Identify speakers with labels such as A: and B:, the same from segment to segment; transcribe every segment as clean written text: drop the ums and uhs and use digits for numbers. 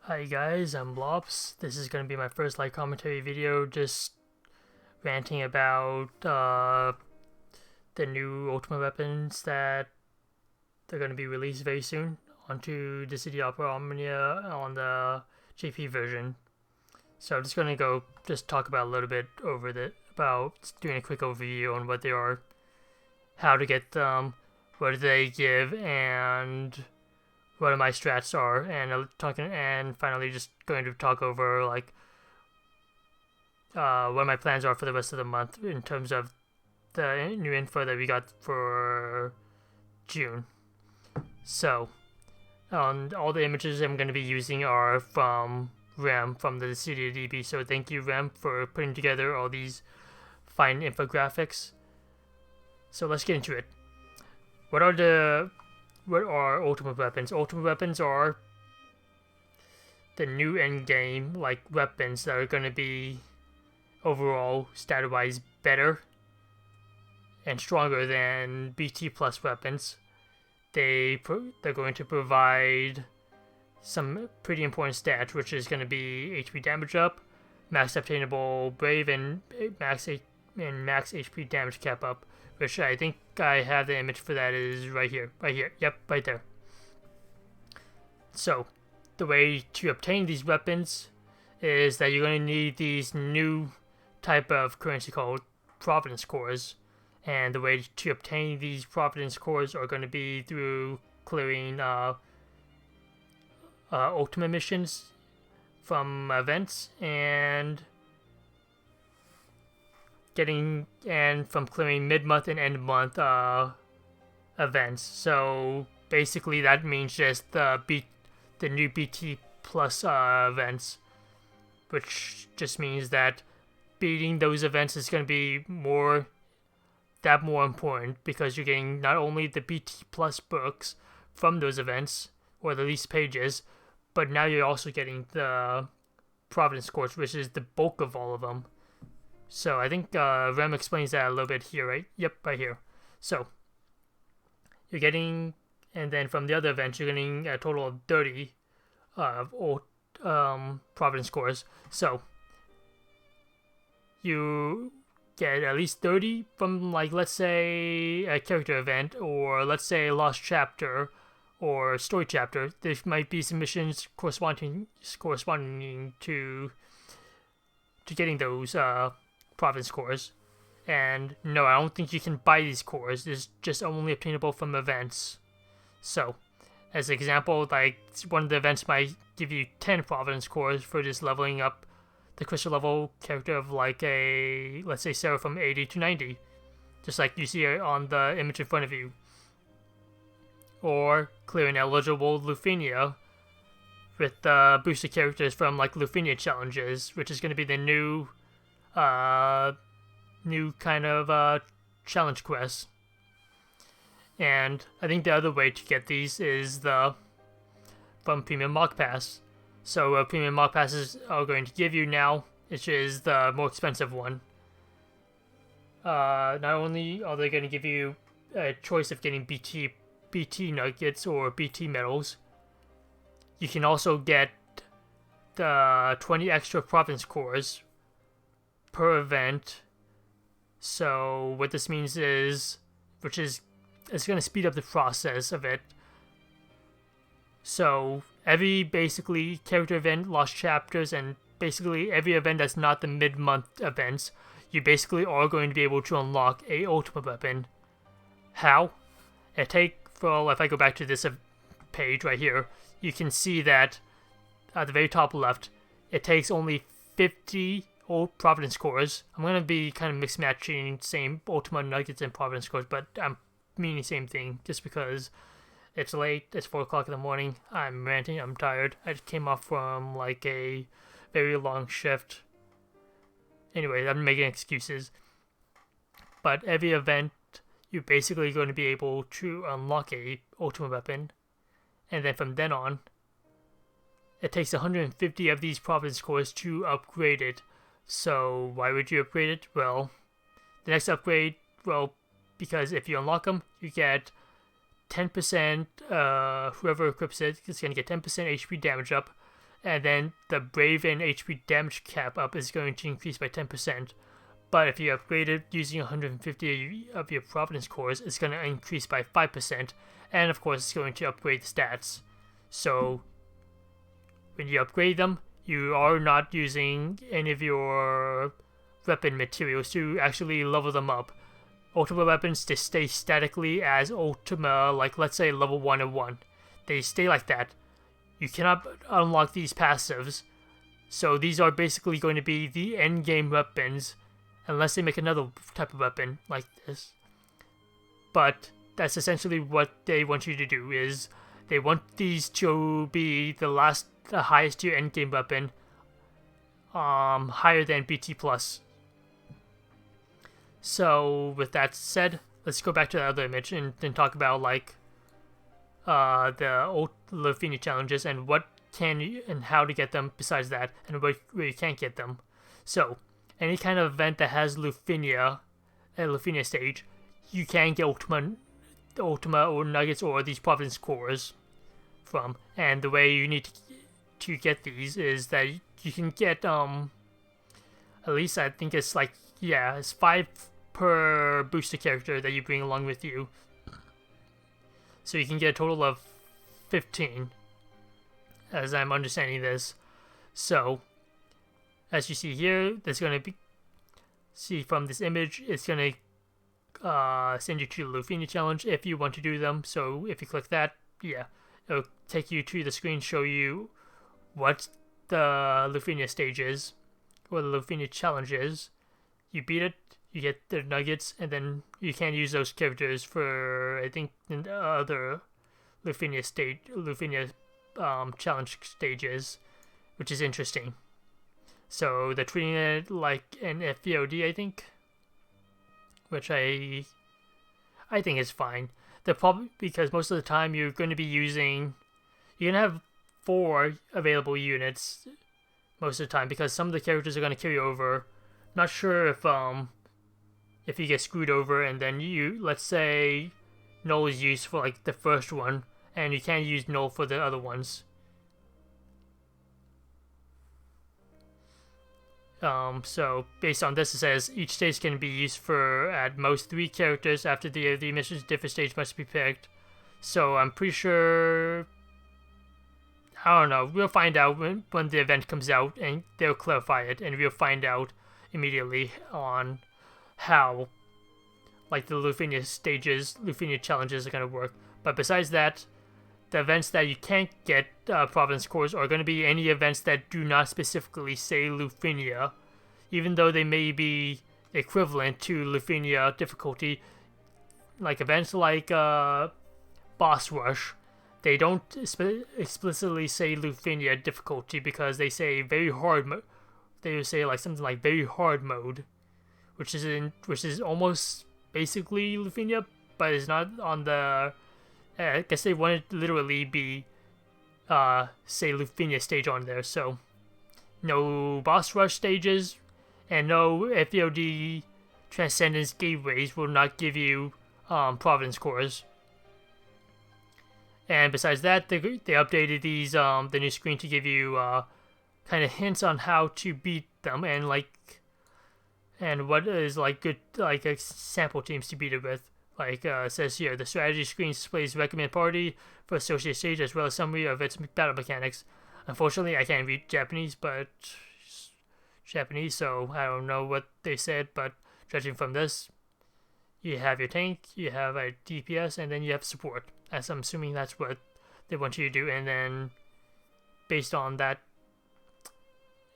A: Hi guys, I'm Blops. This is going to be my first light commentary video, just ranting about the new Ultima Weapons that they're going to be released very soon onto the City Opera Omnia on the JP version. So I'm just going to just talk about a little bit about doing a quick overview on what they are, how to get them, what do they give, and what my strats are, and finally just going to talk over what my plans are for the rest of the month in terms of the new info that we got for June. So, all the images I'm going to be using are from Rem from the CDDB. So thank you, Rem, for putting together all these fine infographics. So let's get into it. What are Ultima Weapons? Ultima Weapons are the new endgame weapons that are going to be overall stat-wise better and stronger than BT plus weapons. They're going to provide some pretty important stats, which is going to be HP damage up, max obtainable brave, and max HP damage cap up, which I think I have the image for that is right here, yep, right there. So, the way to obtain these weapons is that you're going to need these new type of currency called Providence Cores, and the way to obtain these Providence Cores are going to be through clearing Ultima missions from events and from clearing mid-month and end-month events. So basically that means just the new BT plus events, which just means that beating those events is going to be more important, because you're getting not only the BT plus books from those events, or the least pages, but now you're also getting the Providence Cores, which is the bulk of all of them. So I think Rem explains that a little bit here, right? Yep, right here. So you're getting, and then from the other events, you're getting a total of 30 Providence Cores. So you get at least 30 from, let's say a character event, or let's say a lost chapter or story chapter. There might be some missions corresponding to getting those Providence Cores. And no, I don't think you can buy these cores. It's just only obtainable from events. So, as an example, one of the events might give you 10 Providence Cores for just leveling up the crystal level character of let's say Sarah from 80 to 90. Just like you see on the image in front of you. Or clearing eligible Lufenia with the booster characters from Lufenia challenges, which is going to be the new kind of challenge quest. And I think the other way to get these is from Premium Mock Pass. So Premium Mock Passes are going to give you now, which is the more expensive one. Not only are they going to give you a choice of getting BT nuggets or BT medals, you can also get the 20 extra Providence Cores per event. So what this means is, it's going to speed up the process of it. So every basically character event, lost chapters, and basically every event that's not the mid-month events, you basically are going to be able to unlock a Ultima Weapon. How? If I go back to this page right here, you can see that at the very top left, it takes only 50 old Providence Cores. I'm going to be kind of mix-matching same Ultima Nuggets and Providence Cores, but I'm meaning the same thing just because it's late, it's 4 o'clock in the morning, I'm ranting, I'm tired. I just came off from a very long shift. Anyway, I'm making excuses. But every event, you're basically going to be able to unlock a Ultima Weapon, and then from then on, it takes 150 of these Providence Cores to upgrade it. So why would you upgrade it? Well, the next upgrade, because if you unlock them, you get 10%, whoever equips it is going to get 10% HP damage up, and then the Brave and HP damage cap up is going to increase by 10%. But if you upgrade it using 150 of your Providence cores, it's going to increase by 5%, and of course it's going to upgrade the stats. So when you upgrade them, you are not using any of your weapon materials to actually level them up. Ultima Weapons, they stay statically as Ultima, like let's say level 101. They stay like that. You cannot unlock these passives, so these are basically going to be the endgame weapons, unless they make another type of weapon like this. But that's essentially what they want you to do, is they want these to be the highest tier endgame weapon, higher than BT+. So with that said, let's go back to the other image and then talk about like the old Lufenia challenges and what can you and how to get them besides that, and where you can't get them. So any kind of event that has Lufenia, a Lufenia stage, you can get Ultima or Nuggets or these Providence cores from. And the way you need to get these is that you can get at least I think it's like, yeah, it's 5 per booster character that you bring along with you. So you can get a total of 15, as I'm understanding this. So as you see here, there's going to be, see from this image, it's going to send you to the Lufenia challenge if you want to do them. So if you click that, yeah, it'll take you to the screen, show you what the Lufenia stage is, or the Lufenia challenge is. You beat it, you get the nuggets, and then you can use those characters for, I think, in the other Lufenia challenge stages, which is interesting. So they're treating it like an FVOD, I think, which I think is fine. The problem, because most of the time you're going to be using, you're going to have 4 available units most of the time, because some of the characters are going to carry over. Not sure if you get screwed over and then you, let's say Null is used for like the first one and you can't use Null for the other ones. So based on this, it says each stage can be used for at most 3 characters. After the mission's different stage must be picked. So I'm pretty sure, I don't know, we'll find out when the event comes out and they'll clarify it, and we'll find out immediately on how like the Lufenia challenges are going to work. But besides that, the events that you can't get Providence cores are going to be any events that do not specifically say Lufenia, even though they may be equivalent to Lufenia difficulty. Like events like Boss Rush, they don't explicitly say Lufenia difficulty because they say very hard mode. They would say like something like very hard mode, which is almost basically Lufenia, but it's not on the. I guess they wanted to literally be say Lufenia stage on there. So no boss rush stages and no FVOD Transcendence gateways will not give you Providence cores. And besides that, they updated these the new screen to give you kind of hints on how to beat them and what is like good like sample teams to beat it with. Like it says here, the strategy screen displays recommend party for associate stage as well as summary of its battle mechanics. Unfortunately, I can't read Japanese, so I don't know what they said, but judging from this, you have your tank, you have a DPS, and then you have support. As I'm assuming that's what they want you to do, and then based on that,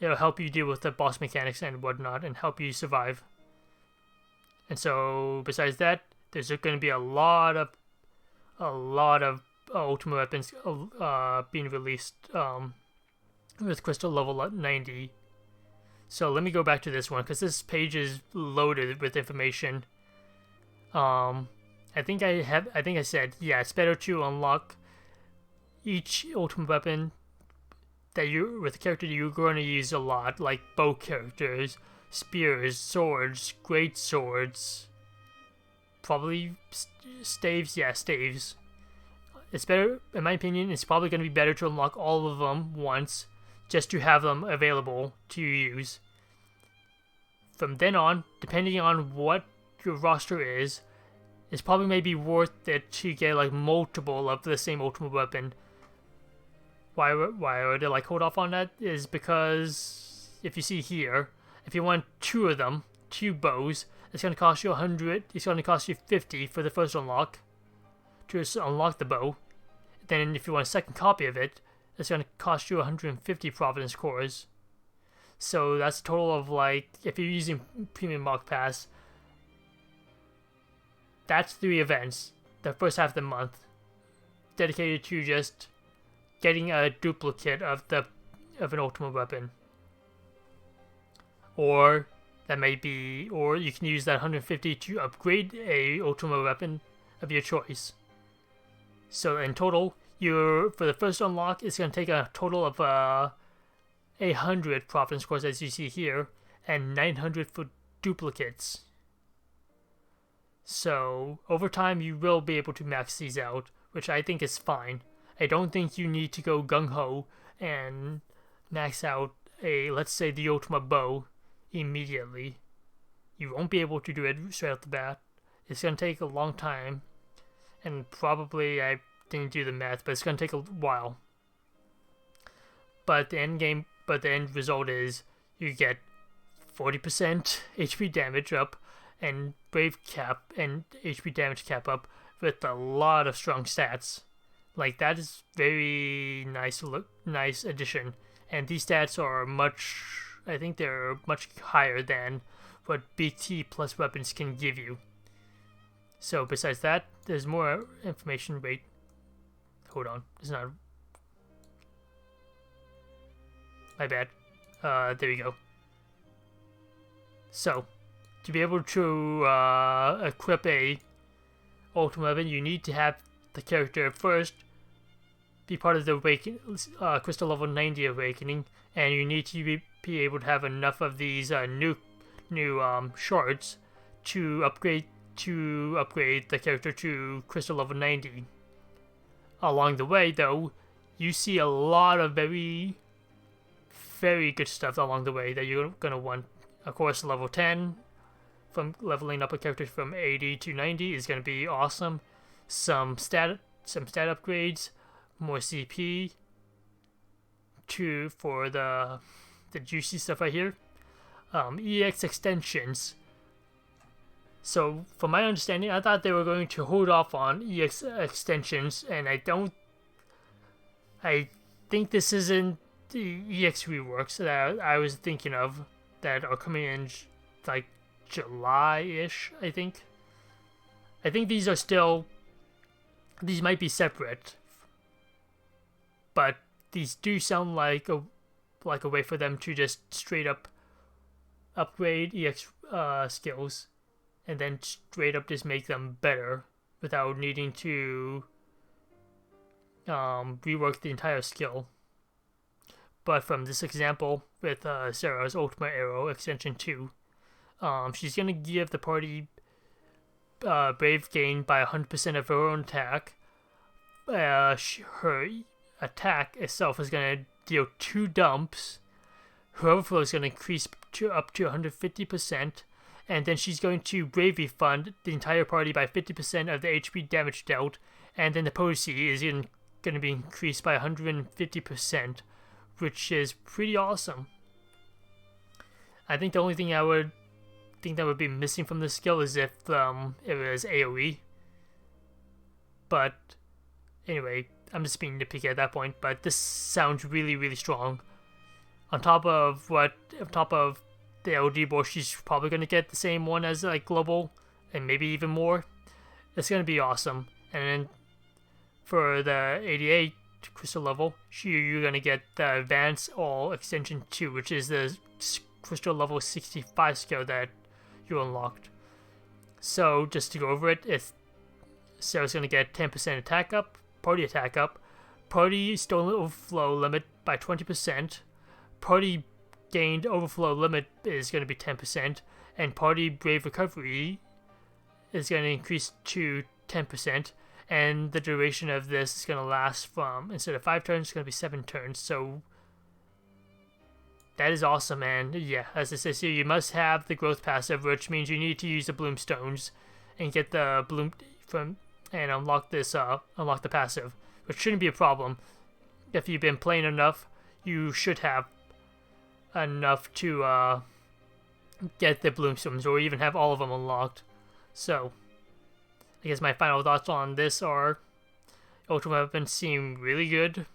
A: it'll help you deal with the boss mechanics and whatnot, and help you survive. And so, besides that, there's going to be a lot of Ultima Weapons being released with Crystal level 90. So let me go back to this one because this page is loaded with information. I think I said, yeah, it's better to unlock each Ultima Weapon that with a character you're going to use a lot, like bow characters, spears, swords, great swords. Probably staves, yeah, staves. It's better, in my opinion, it's probably going to be better to unlock all of them once, just to have them available to use. From then on, depending on what your roster is, it's probably maybe worth it to get like multiple of the same Ultima Weapon. Why would I like hold off on that? Is because if you see here, if you want 2 of them, 2 bows, it's going to cost you 100. It's going to cost you 50 for the first unlock to unlock the bow. Then if you want a second copy of it, it's going to cost you 150 Providence cores. So that's a total of, like, if you're using Premium Mark Pass, that's 3 events, the first half of the month, dedicated to just getting a duplicate of an Ultima Weapon. Or that may be, or you can use that 150 to upgrade a Ultima Weapon of your choice. So in total, for the first unlock, it's going to take a total of 100 Providence cores, as you see here, and 900 for duplicates. So over time, you will be able to max these out, which I think is fine. I don't think you need to go gung-ho and max out let's say the Ultima Bow immediately. You won't be able to do it straight off the bat. It's going to take a long time, and probably, I didn't do the math, but it's going to take a while. But the end result is you get 40% HP damage up and Brave cap and HP damage cap up with a lot of strong stats. Like, that is very nice addition. And these stats are I think they're much higher than what BT plus weapons can give you. So besides that, there's more information. Wait, hold on. It's not. My bad. There you go. So, to be able to equip a Ultima Weapon, you need to have the character first be part of the Crystal Level 90 Awakening, and you need to be able to have enough of these new shards to upgrade the character to Crystal Level 90. Along the way, though, you see a lot of very, very good stuff along the way that you're gonna want. Of course, level 10 from leveling up a character from 80 to 90 is gonna be awesome. Some stat upgrades, more CP for the juicy stuff right here. EX extensions. So, from my understanding, I thought they were going to hold off on EX extensions, and I think this isn't the EX reworks that I was thinking of that are coming in like July-ish, I think. I think these might be separate, but these do sound like a way for them to just straight up upgrade EX skills, and then straight up just make them better without needing to rework the entire skill. But from this example with Sarah's Ultima Arrow Extension 2, she's going to give the party Brave gain by 100% of her own attack. Her attack itself is going to deal 2 dumps. Her overflow is going to increase up to 150%. And then she's going to Brave Refund the entire party by 50% of the HP damage dealt. And then the potency is going to be increased by 150%, which is pretty awesome. I think the only thing I would think that would be missing from this skill is if it was AoE. But anyway, I'm just being nitpicky at that point. But this sounds really, really strong. On top of the LD board, she's probably going to get the same one as like global, and maybe even more. It's going to be awesome. And then for the 88 crystal level, you're going to get the Advanced All Extension 2, which is the crystal level 65 skill that you unlocked. So just to go over it, Sarah's going to get 10% attack up, party attack up, party stolen overflow limit by 20%, party gained overflow limit is going to be 10%, and party brave recovery is going to increase to 10%, and the duration of this is going to last from, instead of 5 turns, it's going to be 7 turns. So That is awesome, man. Yeah, as it says here, you must have the growth passive, which means you need to use the bloomstones and get the bloom from and unlock the passive, which shouldn't be a problem. If you've been playing enough, you should have enough to get the bloomstones, or even have all of them unlocked. So, I guess my final thoughts on this are Ultima Weapons seem really good.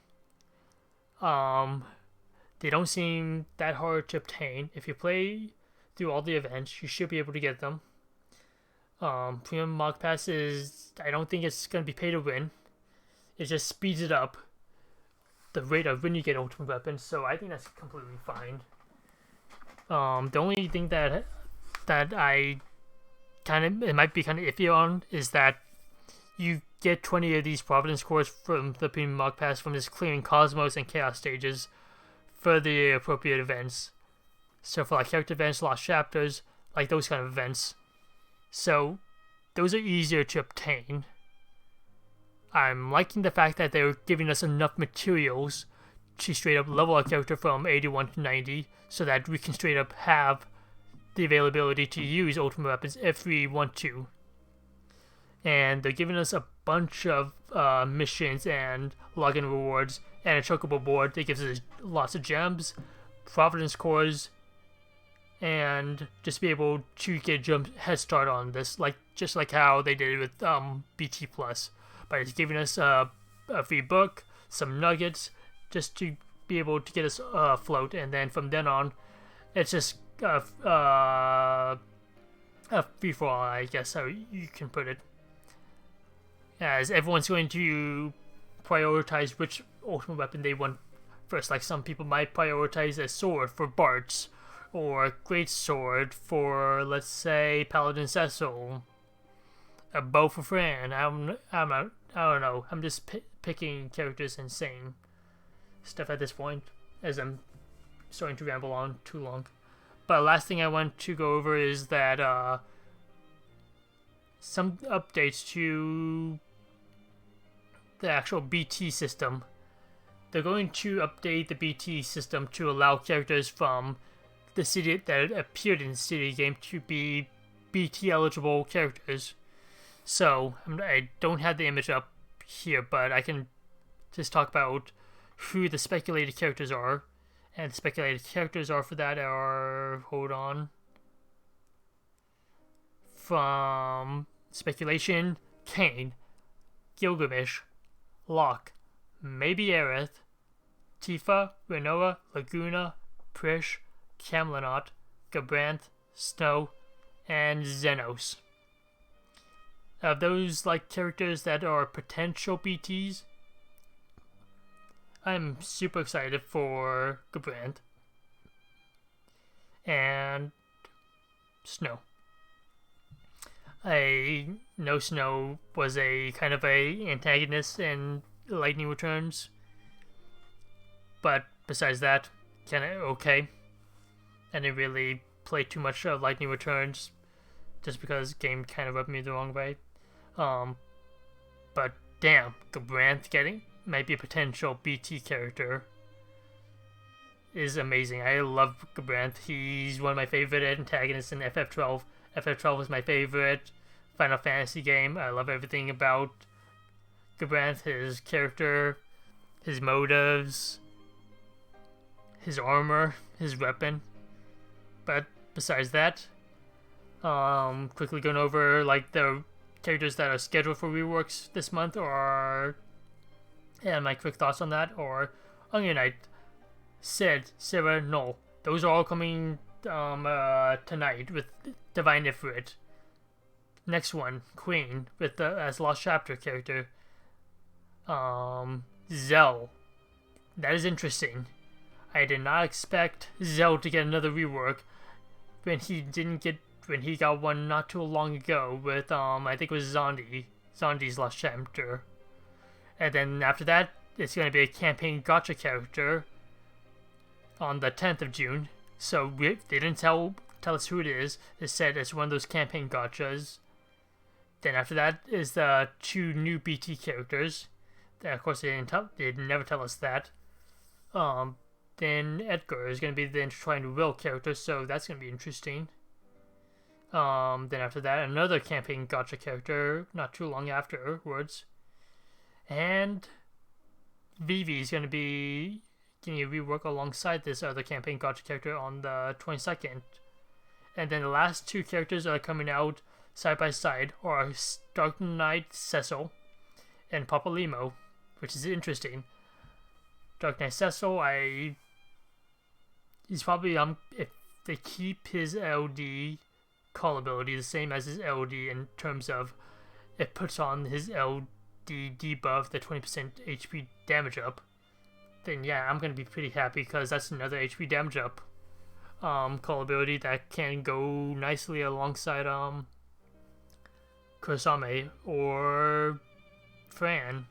A: They don't seem that hard to obtain. If you play through all the events, you should be able to get them. Premium Mod Pass I don't think it's going to be pay to win. It just speeds it up, the rate of when you get Ultimate Weapons, so I think that's completely fine. The only thing that I it might be kind of iffy on is that you get 20 of these Providence cores from the Premium Mod Pass from just clearing Cosmos and Chaos stages for the appropriate events. So for like character events, lost chapters, like those kind of events. So those are easier to obtain. I'm liking the fact that they're giving us enough materials to straight up level our character from 81 to 90 so that we can straight up have the availability to use Ultimate Weapons if we want to. And they're giving us a bunch of missions and login rewards and a chocobo board that gives us lots of gems, Providence cores, and just be able to get a head start on this, just like how they did it with BT Plus, by just giving us a free book, some nuggets, just to be able to get us afloat, and then from then on, it's just a free for all, I guess how you can put it. As everyone's going to prioritize which ultimate weapon they want first. Like some people might prioritize a sword for Bart's, or a great sword for, let's say, Paladin Cecil, a bow for Fran. I don't know. I'm just picking characters and saying stuff at this point, as I'm starting to ramble on too long. But last thing I want to go over is that some updates to the actual BT system. They're going to update the BT system to allow characters from the city that appeared in the city game to be BT eligible characters. So I don't have the image up here, but I can just talk about who the speculated characters are. And the speculated characters are for that are, hold on, from speculation, Cain, Gilgamesh, Locke, maybe Aerith, Tifa, Renoa, Laguna, Prish, Camlanot, Gabranth, Snow, and Xenos. Of those characters that are potential BTs, I'm super excited for Gabranth and Snow. I know Snow was a kind of a antagonist in Lightning Returns, but besides that, kind of okay. I didn't really play too much of Lightning Returns, just because the game kind of rubbed me the wrong way. But damn, Gabranth might be a potential BT character is amazing. I love Gabranth. He's one of my favorite antagonists in FF12. FF12 was my favorite Final Fantasy game. I love everything about Gabranth, his character, his motives, his armor, his weapon. But besides that, quickly going over the characters that are scheduled for reworks this month, and my quick thoughts on that, or Onion Knight, Sid, Sarah, Null. Those are all coming tonight with Divine Ifrit. Next one, Queen, with as Lost Chapter character. Zell. That is interesting. I did not expect Zell to get another rework when he got one not too long ago with I think it was Zondi's Lost Chapter. And then after that, it's going to be a campaign gacha character on the 10th of June. So they didn't tell us who it is. They said it's one of those campaign gachas. Then after that is the 2 new BT characters. Of course, they never tell us that. Then Edgar is going to be the intertwined will character, so that's going to be interesting. Then after that, another campaign gacha character not too long afterwards. And Vivi is going to be getting a rework alongside this other campaign gacha character on the 22nd. And then the last two characters that are coming out side by side are Dark Knight Cecil and Papa Limo, which is interesting. Dark Knight Cecil, he's probably if they keep his LD call ability the same as his LD in terms of it puts on his LD debuff the 20% HP damage up, then yeah, I'm gonna be pretty happy because that's another HP damage up call ability that can go nicely alongside Kurosame or Fran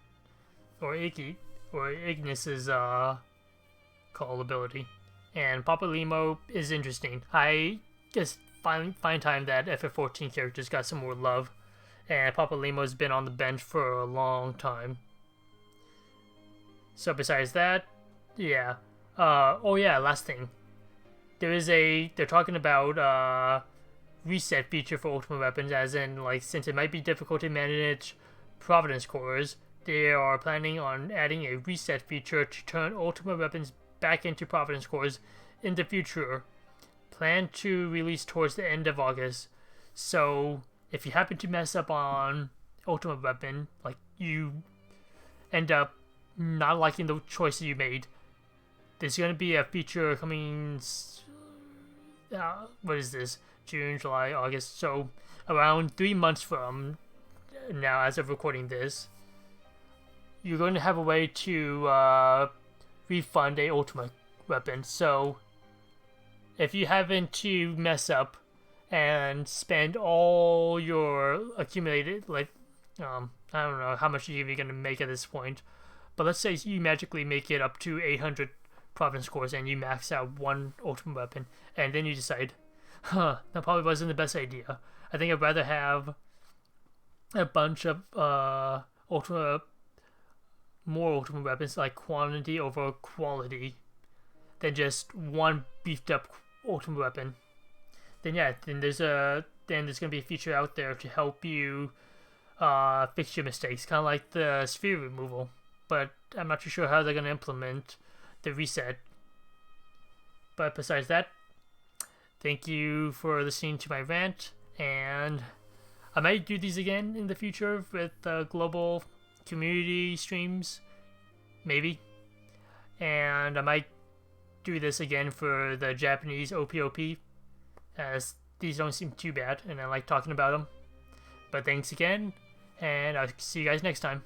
A: or Ignis's call ability. And Papa Limo is interesting. I just find time that FF14 characters got some more love, and Papa Limo's been on the bench for a long time. So besides that, yeah. Oh yeah, last thing. They're talking about reset feature for Ultima Weapons, as in, like, since it might be difficult to manage Providence cores, they are planning on adding a reset feature to turn Ultima Weapons back into Providence cores in the future. Planned to release towards the end of August. So if you happen to mess up on Ultima Weapon, like you end up not liking the choice that you made, there's going to be a feature coming, what is this, June, July, August, so around 3 months from now as of recording this, you're going to have a way to refund a Ultima Weapon. So if you happen to mess up and spend all your accumulated, like, I don't know how much you're even going to make at this point, but let's say you magically make it up to 800 Providence cores and you max out one Ultimate Weapon, and then you decide, that probably wasn't the best idea. I think I'd rather have a bunch of more Ultimate Weapons, like quantity over quality, than just one beefed up Ultimate Weapon. Then yeah, then there's gonna be a feature out there to help you fix your mistakes, kind of like the sphere removal. But I'm not too sure how they're gonna implement the reset. But besides that, thank you for listening to my rant, and I might do these again in the future with global community streams, maybe. And I might do this again for the Japanese OpeOpe, as these don't seem too bad and I like talking about them. But thanks again, and I'll see you guys next time.